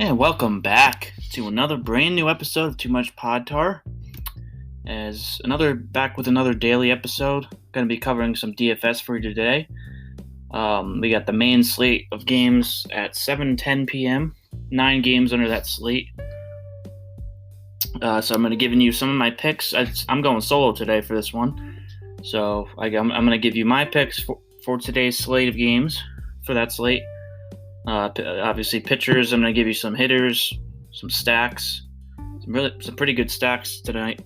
And welcome back to another brand new episode of Too Much Podtar. Back with another daily episode. Going to be covering some DFS for you today. We got the main slate of games at 7:10 p.m. 9 games under that slate. So I'm going to give you some of my picks. I'm going solo today for this one. So I'm going to give you my picks for today's slate of games for that slate. Obviously pitchers. I'm going to give you some hitters, some stacks, some pretty good stacks tonight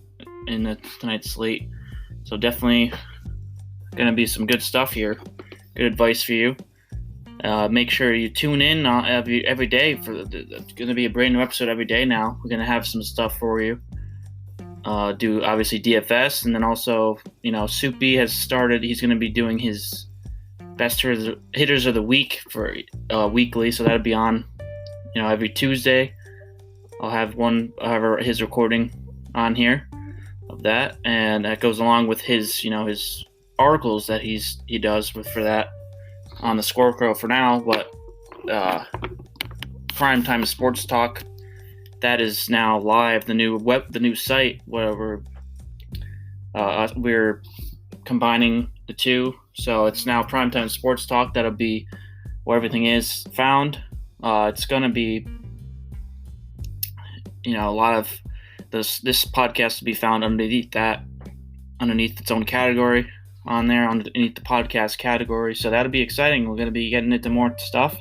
in tonight's slate. So definitely going to be some good stuff here. Good advice for you. Make sure you tune in every day it's going to be a brand new episode every day now. We're going to have some stuff for you. Do obviously DFS, and then also, Soupy has started. He's going to be doing his best hitters of the week for weekly, so that'll be on, every Tuesday. I'll have his recording on here of that, and that goes along with his, his articles that he does for that on the Scorecrow for now. But Primetime Sports Talk, that is now live. The new site where we're combining the two. So it's now Primetime Sports Talk. That'll be where everything is found. It's going to be, a lot of this podcast to be found underneath its own category on there, underneath the podcast category. So that'll be exciting. We're going to be getting into more stuff,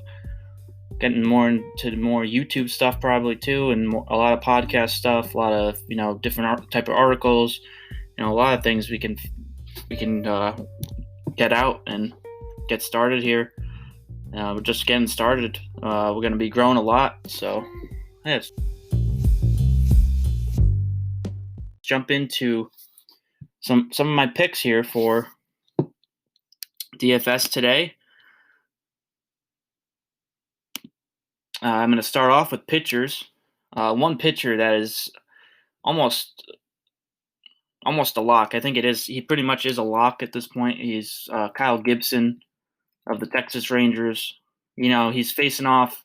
getting more into more YouTube stuff probably too, and a lot of podcast stuff, a lot of, different type of articles, a lot of things we can get out and get started here. We're just getting started. We're going to be growing a lot, so let's jump into some of my picks here for DFS today. I'm going to start off with pitchers. One pitcher that is almost a lock. I think it is. He pretty much is a lock at this point. He's Kyle Gibson of the Texas Rangers. He's facing off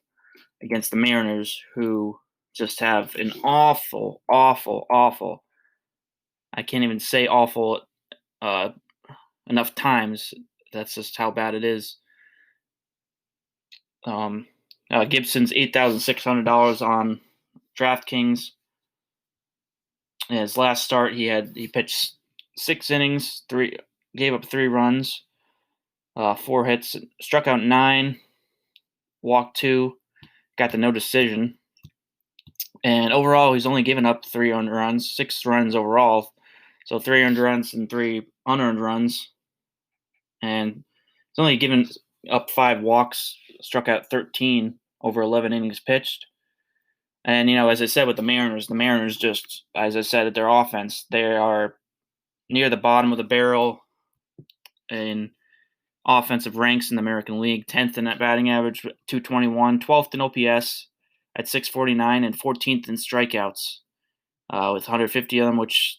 against the Mariners, who just have an awful, I can't even say awful enough times. That's just how bad it is. Gibson's $8,600 on DraftKings. In his last start, he pitched 6 innings, gave up 3 runs, 4 hits, struck out 9, walked 2, got the no decision. And overall, he's only given up 3 earned runs, 6 runs overall. So 3 earned runs and 3 unearned runs. And he's only given up 5 walks, struck out 13 over 11 innings pitched. And, as I said with the Mariners just, as I said, at their offense, they are near the bottom of the barrel in offensive ranks in the American League, 10th in that batting average, 221, 12th in OPS at 649, and 14th in strikeouts with 150 of them, which,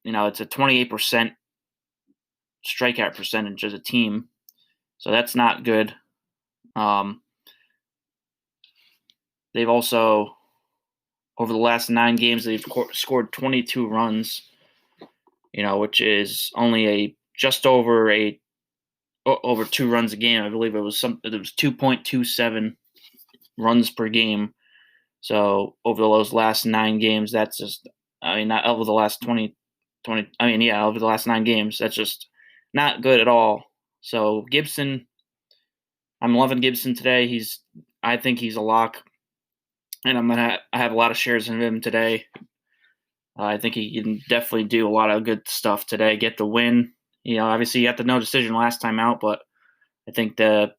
it's a 28% strikeout percentage as a team. So that's not good. They've also, over the last 9 games, they've scored 22 runs, which is only just over 2 runs a game. I believe it was 2.27 runs per game. So over those last 9 games, that's just, not over the last over the last 9 games, that's just not good at all. So Gibson, I'm loving Gibson today. I think he's a lock, and I have a lot of shares of him today. I think he can definitely do a lot of good stuff today, get the win. Obviously he got the no decision last time out, but I think the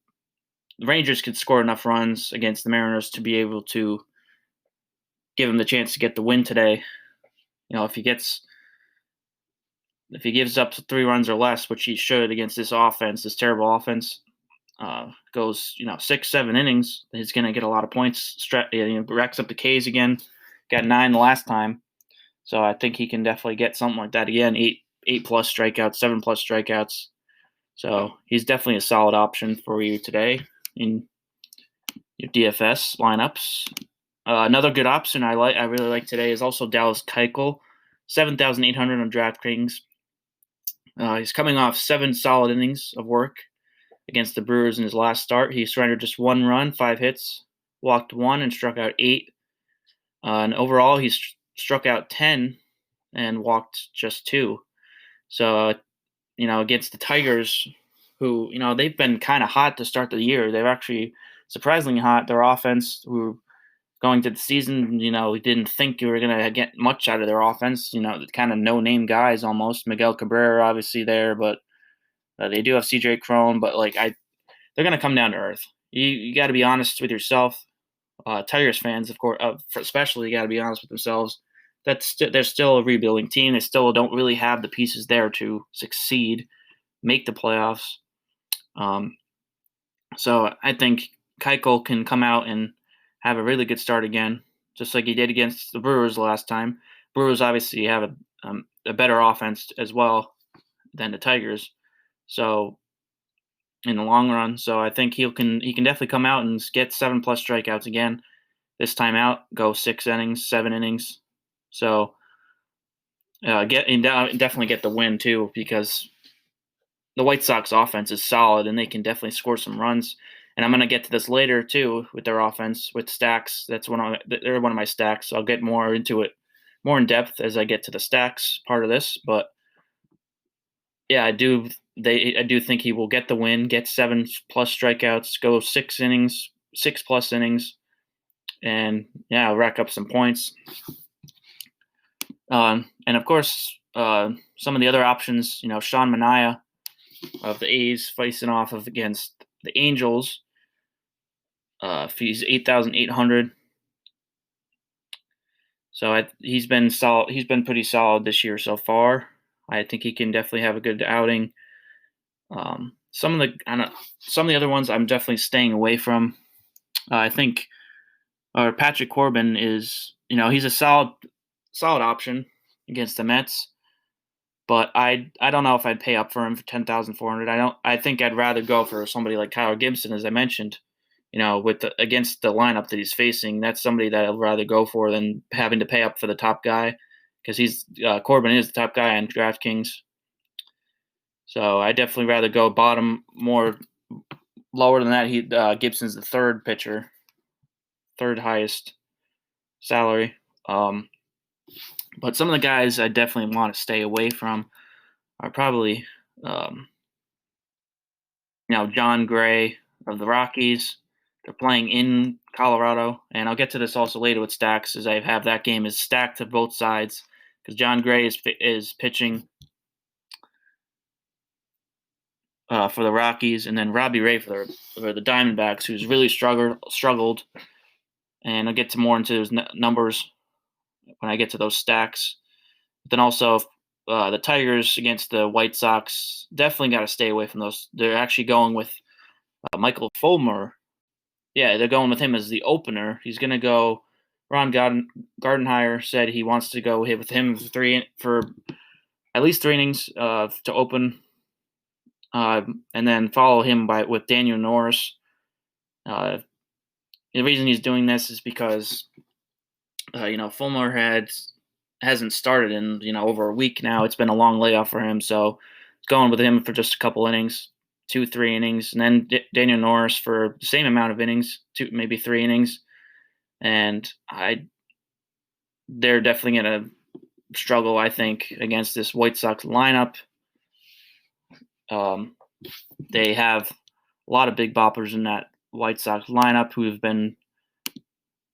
Rangers could score enough runs against the Mariners to be able to give him the chance to get the win today. If he gives up 3 runs or less, which he should against this terrible offense, goes 6-7 innings, he's going to get a lot of points. Racks up the Ks again, got 9 the last time, so I think he can definitely get something like that again. 8 plus strikeouts, 7 plus strikeouts. So he's definitely a solid option for you today in your DFS lineups. Another good option I really like today is also Dallas Keuchel, 7,800 on DraftKings. He's coming off 7 solid innings of work against the Brewers in his last start. He surrendered just 1 run, 5 hits, walked 1, and struck out 8. And overall, he struck out 10 and walked just 2. So, against the Tigers, who, they've been kind of hot to start the year. They're actually surprisingly hot. Their offense, who going to the season, we didn't think you were going to get much out of their offense. Kind of no-name guys almost. Miguel Cabrera obviously there, but they do have C.J. Cron. But they're going to come down to earth. You got to be honest with yourself. Tigers fans, of course, especially, got to be honest with themselves. They're still a rebuilding team. They still don't really have the pieces there to succeed, make the playoffs. So I think Keuchel can come out and have a really good start again, just like he did against the Brewers last time. Brewers obviously have a better offense as well than the Tigers. So in the long run, so I think he can definitely come out and get 7+ strikeouts again. This time out, go 6 innings, 7 innings. So definitely get the win too, because the White Sox offense is solid and they can definitely score some runs. And I'm going to get to this later too with their offense with stacks. They're one of my stacks. So I'll get more into it, more in depth as I get to the stacks part of this. But yeah, I do think he will get the win, get 7+ strikeouts, go 6 innings, 6+ innings, and yeah, rack up some points. And of course, some of the other options, Sean Manaea of the A's facing off against the Angels. He's 8,800. So he's been solid. He's been pretty solid this year so far. I think he can definitely have a good outing. Some of the other ones I'm definitely staying away from. I think Patrick Corbin is, he's a solid option against the Mets. But I don't know if I'd pay up for him for 10,400. I think I'd rather go for somebody like Kyle Gibson, as I mentioned. Against the lineup that he's facing, that's somebody that I'd rather go for than having to pay up for the top guy, because Corbin is the top guy on DraftKings. So I definitely rather go bottom, more lower than that. Gibson's the third pitcher, third highest salary. But some of the guys I definitely want to stay away from are probably, John Gray of the Rockies. They're playing in Colorado, and I'll get to this also later with stacks, as I have that game is stacked to both sides, because John Gray is pitching for the Rockies, and then Robbie Ray for the Diamondbacks, who's really struggled. And I'll get to more into those numbers when I get to those stacks. But then also the Tigers against the White Sox, definitely got to stay away from those. They're actually going with Michael Fulmer. Yeah, they're going with him as the opener. He's going to go. Ron Gardenhire said he wants to go hit with him for at least 3 innings to open, and then follow him with Daniel Norris. The reason he's doing this is because Fulmer hasn't started in over a week now. It's been a long layoff for him, so it's going with him for just a couple innings. 2-3 innings, and then Daniel Norris for the same amount of innings, 2 maybe 3 innings, and they're definitely going to struggle, I think, against this White Sox lineup. They have a lot of big boppers in that White Sox lineup who have been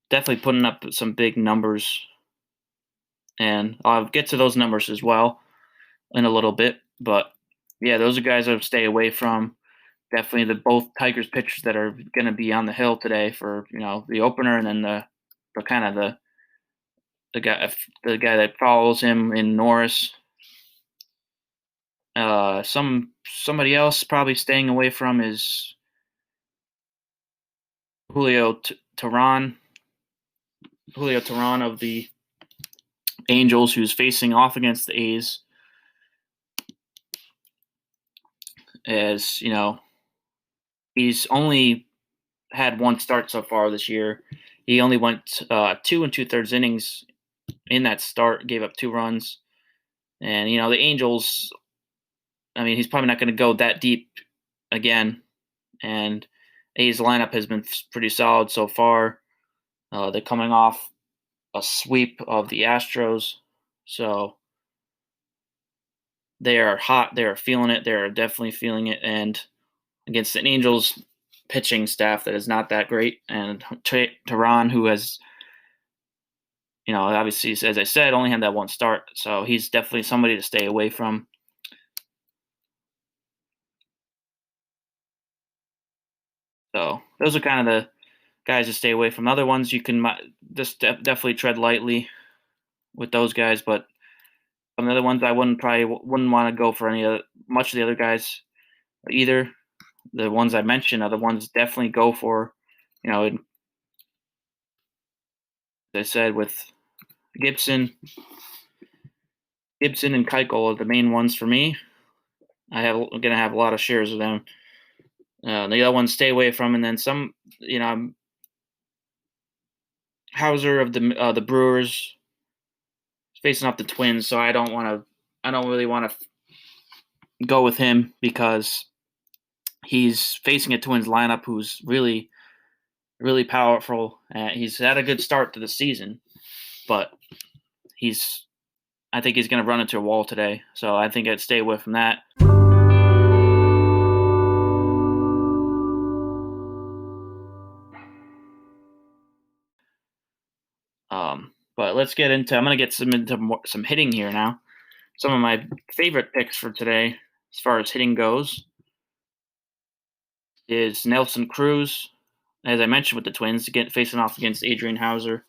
definitely putting up some big numbers, and I'll get to those numbers as well in a little bit. But yeah, those are guys I would stay away from. Definitely both Tigers pitchers that are going to be on the hill today for the opener, and then the guy that follows him in Norris. Somebody else probably staying away from is Julio Teheran of the Angels, who's facing off against the A's. As he's only had 1 start so far this year. He only went 2 2/3 innings in that start, gave up 2 runs. And, the Angels, I mean, he's probably not going to go that deep again. And A's lineup has been pretty solid so far. They're coming off a sweep of the Astros. So they are hot. They are feeling it. They are definitely feeling it. And against an Angels pitching staff that is not that great. And Tehran, who has, obviously, as I said, only had that one start. So he's definitely somebody to stay away from. So those are kind of the guys to stay away from. Other ones you can just definitely tread lightly with those guys, but some of the other ones I wouldn't want to go for much of the other guys either. The ones I mentioned are the ones definitely go for. As I said, with Gibson and Keuchel are the main ones for me. I'm gonna have a lot of shares of them. The other ones stay away from, and then some. Hauser of the Brewers facing off the Twins, so I don't really want to go with him because he's facing a Twins lineup who's really, really powerful. He's had a good start to the season, but I think he's going to run into a wall today, so I think I'd stay away from that. But let's get into. I'm going to get some hitting here now. Some of my favorite picks for today, as far as hitting goes, is Nelson Cruz, as I mentioned with the Twins, facing off against Adrian Hauser.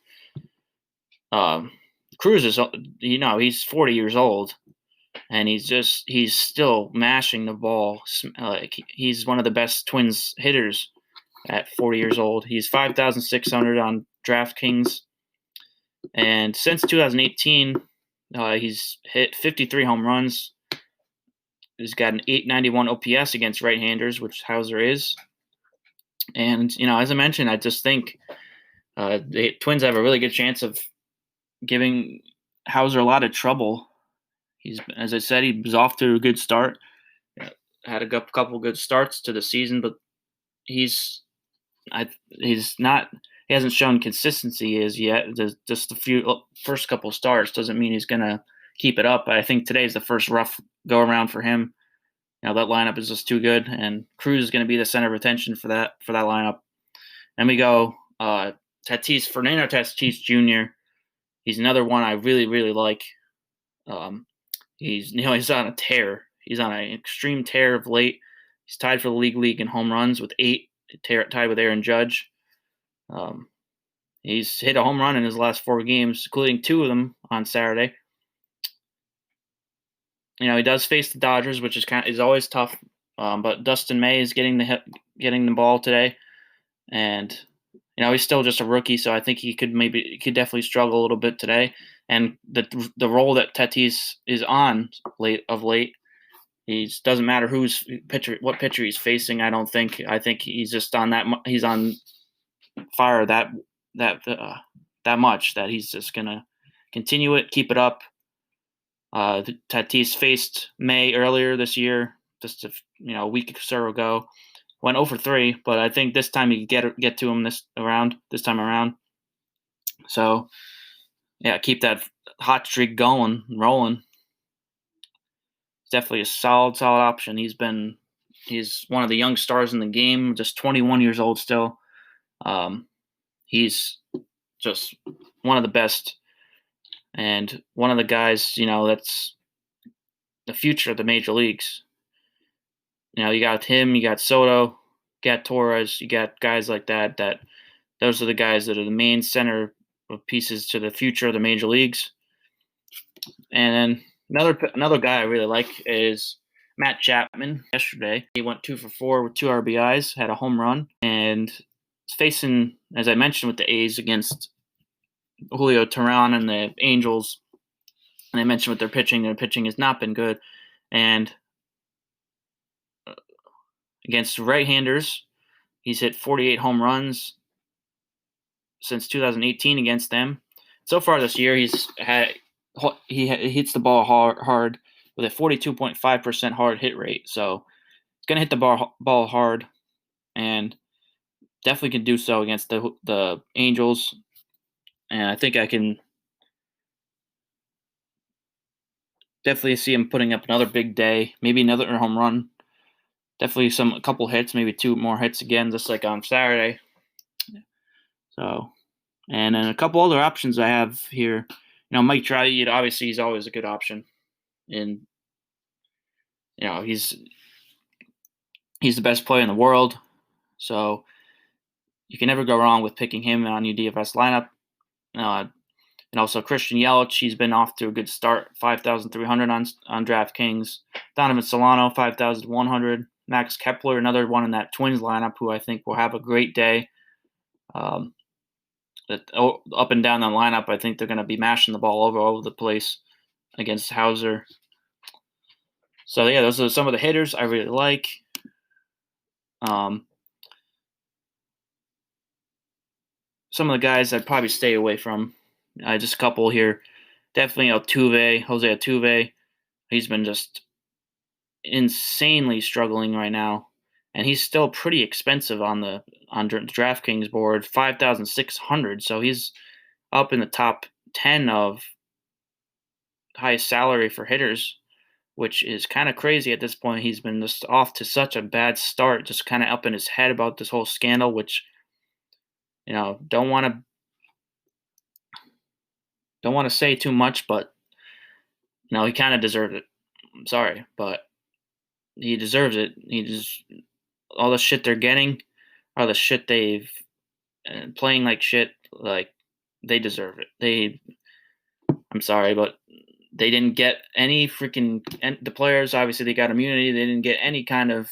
Cruz is, he's 40 years old, and he's still mashing the ball. Like he's one of the best Twins hitters at 40 years old. He's 5,600 on DraftKings, and since 2018, he's hit 53 home runs. He's got an 891 OPS against right-handers, which Hauser is. And as I mentioned, I just think the Twins have a really good chance of giving Hauser a lot of trouble. As I said, he was off to a good start. Had a couple good starts to the season, but he hasn't shown consistency as yet. Just the first couple starts doesn't mean he's gonna keep it up. I think today's the first rough go around for him. That lineup is just too good, and Cruz is going to be the center of attention for that lineup. And we go Fernando Tatis Jr. He's another one I really, really like. He's on a tear. He's on an extreme tear of late. He's tied for the league in home runs with 8, tied with Aaron Judge. He's hit a home run in his last 4 games, including 2 of them on Saturday. He does face the Dodgers, which is always tough. But Dustin May is getting the ball today, and he's still just a rookie, so I think he could definitely struggle a little bit today. And the role that Tatis is on late, he doesn't matter what pitcher he's facing. I think he's just on that. He's on fire that much that he's just gonna continue it, keep it up. Tatis faced May earlier this year, just a week or so ago. Went 0 for 3, but I think this time he could get to him this time around. So, yeah, keep that hot streak rolling. Definitely a solid option. He's one of the young stars in the game, just 21 years old still. He's just one of the best, and one of the guys, that's the future of the major leagues. You got him, you got Soto, you got Torres, you got guys like that. Those are the guys that are the main center of pieces to the future of the major leagues. And then another guy I really like is Matt Chapman. Yesterday, he went 2 for 4 with 2 RBIs, had a home run, and facing, as I mentioned, with the A's against Julio Tehran and the Angels. And I mentioned with their pitching has not been good. And against right-handers, he's hit 48 home runs, since 2018 against them. So far this year, he hits the ball hard with a 42.5% hard hit rate. So he's gonna hit the ball hard, and definitely can do so against the Angels. And I think I can definitely see him putting up another big day, maybe another home run. Definitely a couple hits, maybe 2 more hits again, just like on Saturday. So, and then a couple other options I have here. Mike Trout, obviously he's always a good option, and he's the best player in the world. So you can never go wrong with picking him on your DFS lineup. And also Christian Yelich, he's been off to a good start, 5,300 on DraftKings. Donovan Solano, 5,100. Max Kepler, another one in that Twins lineup, who I think will have a great day. Up and down the lineup, I think they're going to be mashing the ball all over the place against Hauser. So yeah, those are some of the hitters I really like. Some of the guys I'd probably stay away from. Just a couple here. Definitely Jose Altuve. He's been just insanely struggling right now, and he's still pretty expensive on the DraftKings board, 5,600. So he's up in the top 10 of highest salary for hitters, which is kind of crazy at this point. He's been just off to such a bad start, just kind of up in his head about this whole scandal, which don't want to say too much, but he kind of deserved it. I'm sorry, but he deserves it. All the shit they're getting, are the shit they've playing like shit. Like, they deserve it. I'm sorry, but they didn't get any freaking. And the players, obviously, they got immunity. They didn't get any kind of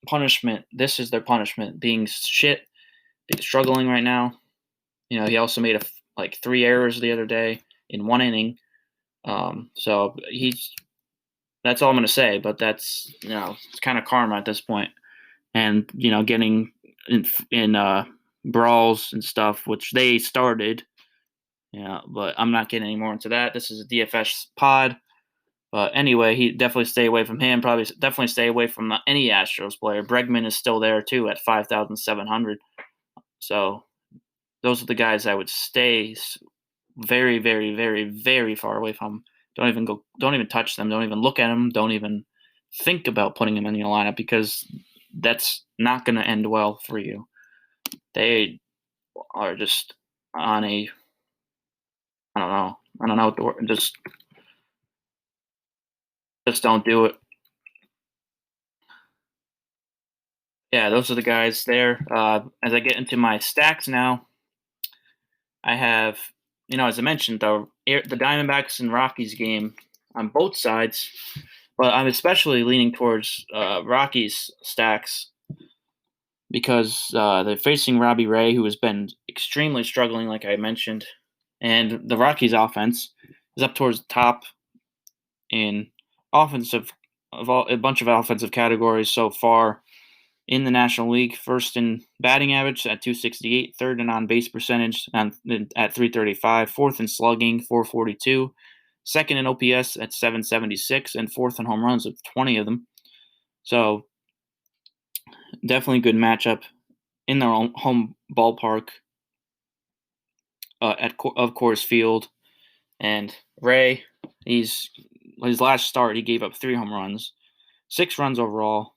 punishment. This is their punishment: being shit, being struggling right now. He also made 3 errors the other day in 1 inning. So that's all I'm going to say. But that's it's kind of karma at this point. And getting in brawls and stuff, which they started. But I'm not getting any more into that. This is a DFS pod. But anyway, he definitely stay away from him. Probably definitely stay away from any Astros player. Bregman is still there too at 5,700. So those are the guys I would stay very, very, very, very far away from. Don't even touch them. Don't even look at them. Don't even think about putting them in your lineup, because that's not going to end well for you. They are just on a, I don't know what the word, just don't do it. Yeah, those are the guys there. As I get into my stacks now, I have, as I mentioned, the Diamondbacks and Rockies game on both sides, but I'm especially leaning towards Rockies stacks because they're facing Robbie Ray, who has been extremely struggling, like I mentioned, and the Rockies offense is up towards the top in a bunch of offensive categories so far in the National League. First in batting average at 268, third in on-base percentage at 335, fourth in slugging, 442, second in OPS at 776, and fourth in home runs with 20 of them. So definitely good matchup in their own home ballpark of Coors Field. And Ray, his last start, he gave up 3 home runs, 6 runs overall.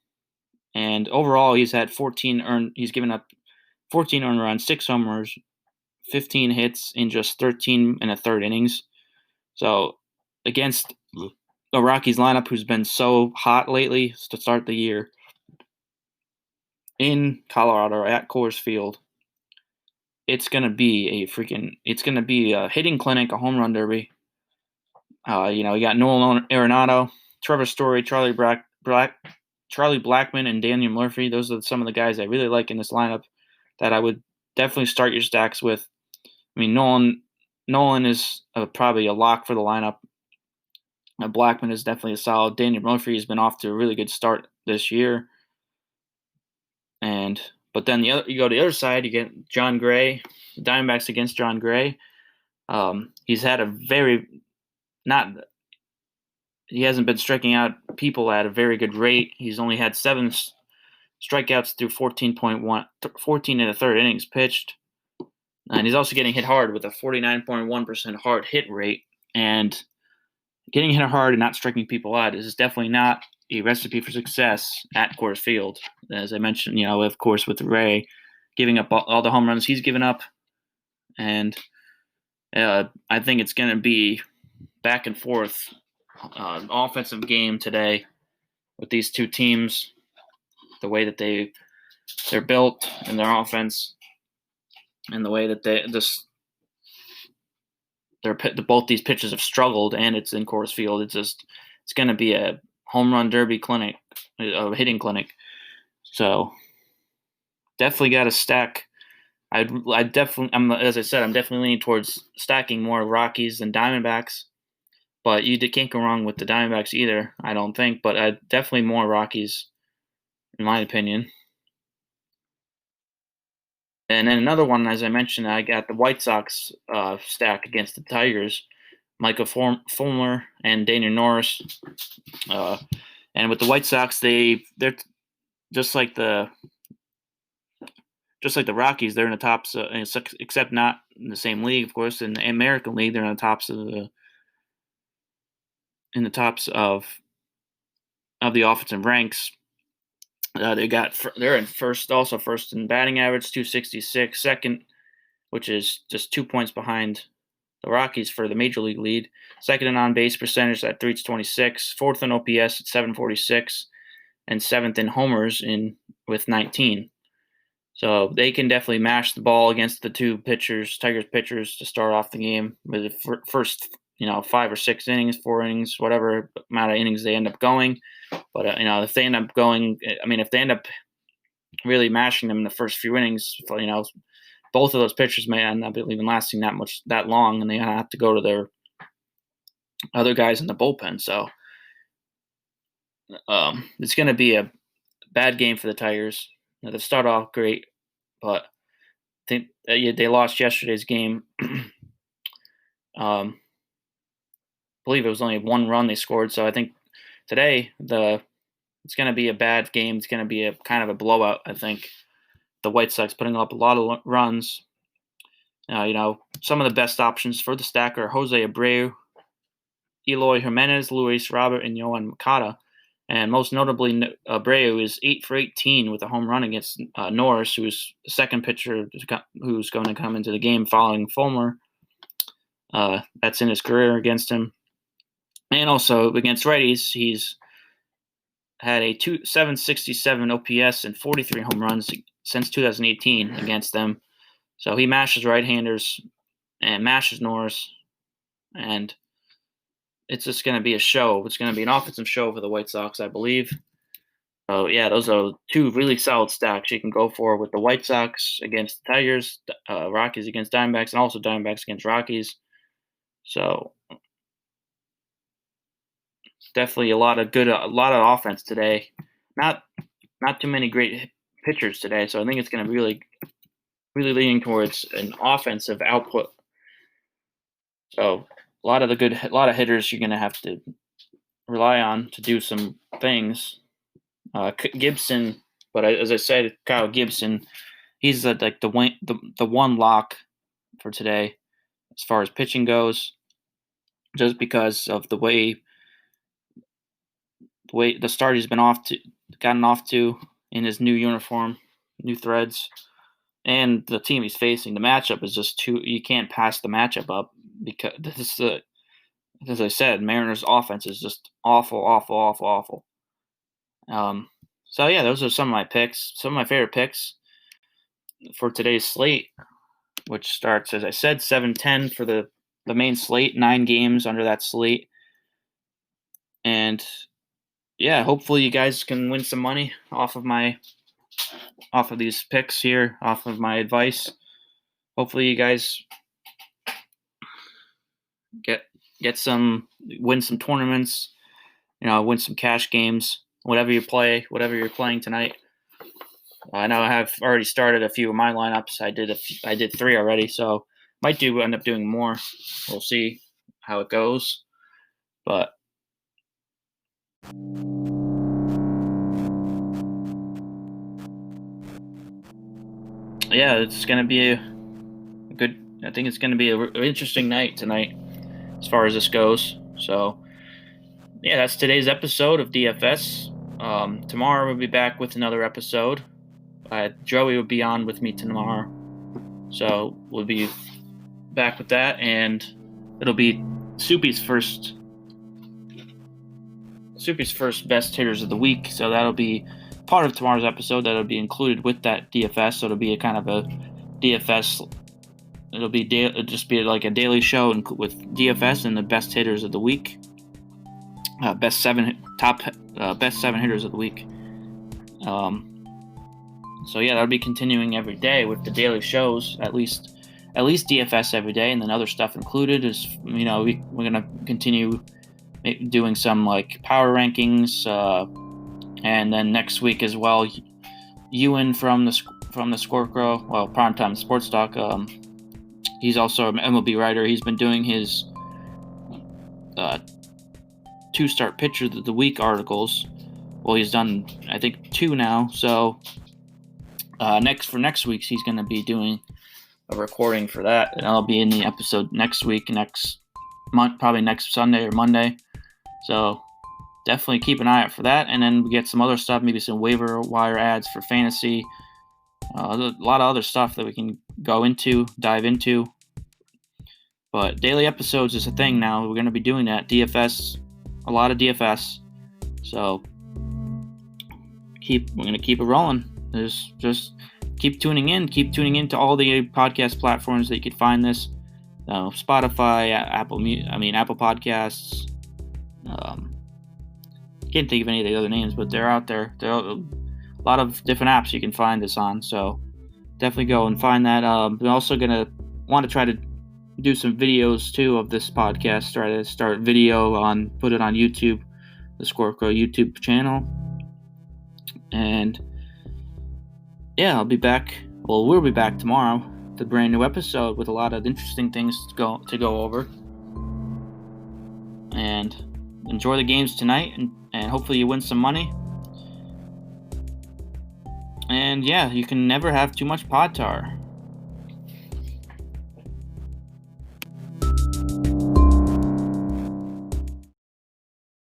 And overall, he's given up 14 earned runs, 6 homers, 15 hits in just 13 and a third innings. So against the Rockies lineup, who's been so hot lately to start the year in Colorado at Coors Field, it's gonna be a hitting clinic, a home run derby. You got Nolan Arenado, Trevor Story, Charlie Blackmon, and Daniel Murphy. Those are some of the guys I really like in this lineup that I would definitely start your stacks with. I mean, Nolan is probably a lock for the lineup. Blackmon is definitely a solid. Daniel Murphy has been off to a really good start this year. And But then you go to the other side, you get John Gray, the Diamondbacks against John Gray. He's had a he hasn't been striking out people at a very good rate. He's only had 7 strikeouts through 14 and a third innings pitched. And he's also getting hit hard with a 49.1% hard hit rate. And getting hit hard and not striking people out is definitely not a recipe for success at Coors Field. As I mentioned, of course, with Ray giving up all the home runs he's given up. And I think it's going to be back and forth offensive game today with these two teams, the way that they're built in their offense, and the way that both these pitches have struggled, and it's in Coors Field. It's going to be a home run derby clinic, a hitting clinic. So definitely got to stack. As I said, I'm definitely leaning towards stacking more Rockies than Diamondbacks. But you can't go wrong with the Diamondbacks either, I don't think. But definitely more Rockies, in my opinion. And then another one, as I mentioned, I got the White Sox stack against the Tigers, Micah Fulmer and Daniel Norris. And with the White Sox, they're just like the Rockies. They're in the tops, except not in the same league, of course. In the American League, they're in the tops of the offensive ranks. They're in first in batting average, 266. Second, which is just 2 points behind the Rockies for the major league lead. Second in on-base percentage at 326. Fourth in OPS at 746, and seventh in homers with 19. So they can definitely mash the ball against the two Tigers pitchers to start off the game with the first 5 or 6 innings, 4 innings, whatever amount of innings they end up going. But if they end up really mashing them in the first few innings, both of those pitchers may end up even lasting that long, and they have to go to their other guys in the bullpen. So it's going to be a bad game for the Tigers. They start off great, but I think they lost yesterday's game. I believe it was only 1 run they scored. So I think today it's going to be a bad game. It's going to be a kind of a blowout. I think the White Sox putting up a lot of runs. Some of the best options for the stack are Jose Abreu, Eloy Jimenez, Luis Robert, and Yohan Moncada. And most notably, Abreu is 8 for 18 with a home run against Norris, who's the second pitcher who's going to come into the game following Fulmer. That's in his career against him. And also against righties, he's had a 767 OPS and 43 home runs since 2018 against them. So he mashes right-handers and mashes Norris, and it's just going to be a show. It's going to be an offensive show for the White Sox, I believe. So, yeah, those are 2 really solid stacks you can go for with the White Sox against the Tigers, Rockies against Diamondbacks, and also Diamondbacks against Rockies. So, definitely a lot of offense today. Not too many great pitchers today, so I think it's going to be really, really leaning towards an offensive output. So a lot of hitters you're going to have to rely on to do some things. Gibson, but as I said, Kyle Gibson, he's like the one lock for today as far as pitching goes, just because of the way the start he's gotten off to in his new uniform, new threads, and the team he's facing. The matchup is just you can't pass the matchup up, because as I said, Mariners' offense is just awful. So yeah, those are some of my picks, some of my favorite picks for today's slate, which starts, as I said, 7-10 for the main slate, 9 games under that slate. And yeah, hopefully you guys can win some money off of these picks here, off of my advice. Hopefully you guys win some tournaments, win some cash games, whatever you're playing tonight. I know I have already started a few of my lineups. I did 3 already, so might end up doing more. We'll see how it goes. But yeah, it's gonna be a good. I think it's gonna be an interesting night tonight, as far as this goes. So yeah, that's today's episode of DFS. Tomorrow we'll be back with another episode. Joey will be on with me tomorrow, so we'll be back with that, and it'll be Soupy's first best hitters of the week. So that'll be part of tomorrow's episode. That'll be included with that DFS. So it'll be a kind of a DFS. It'll just be like a daily show with DFS and the best hitters of the week. Best 7 hitters of the week. So yeah, that'll be continuing every day with the daily shows, at least DFS every day, and then other stuff included is, we're gonna continue doing some like power rankings, and then next week as well, Ewan from the Scorecrow, Primetime Sports Talk. He's also an MLB writer. He's been doing his 2-start pitcher of the week articles. Well, he's done, I think, 2 now. So next week's, he's going to be doing a recording for that, and I'll be in the episode next week, next month, probably next Sunday or Monday. So definitely keep an eye out for that. And then we get some other stuff, maybe some waiver wire ads for fantasy. A lot of other stuff that we can dive into. But daily episodes is a thing now. We're going to be doing that. DFS, a lot of DFS. So we're going to keep it rolling. Just keep tuning in. Keep tuning in to all the podcast platforms that you could find this. Spotify, Apple Podcasts. Can't think of any of the other names, but they're out there. There are a lot of different apps you can find this on, so definitely go and find that. We're also gonna want to try to do some videos too of this podcast. Try to start video put it on YouTube, the Scorecrow YouTube channel, and yeah, I'll be back. Well, we'll be back tomorrow with a brand new episode with a lot of interesting things to go over. And enjoy the games tonight, and hopefully you win some money. And yeah, you can never have too much pod tar.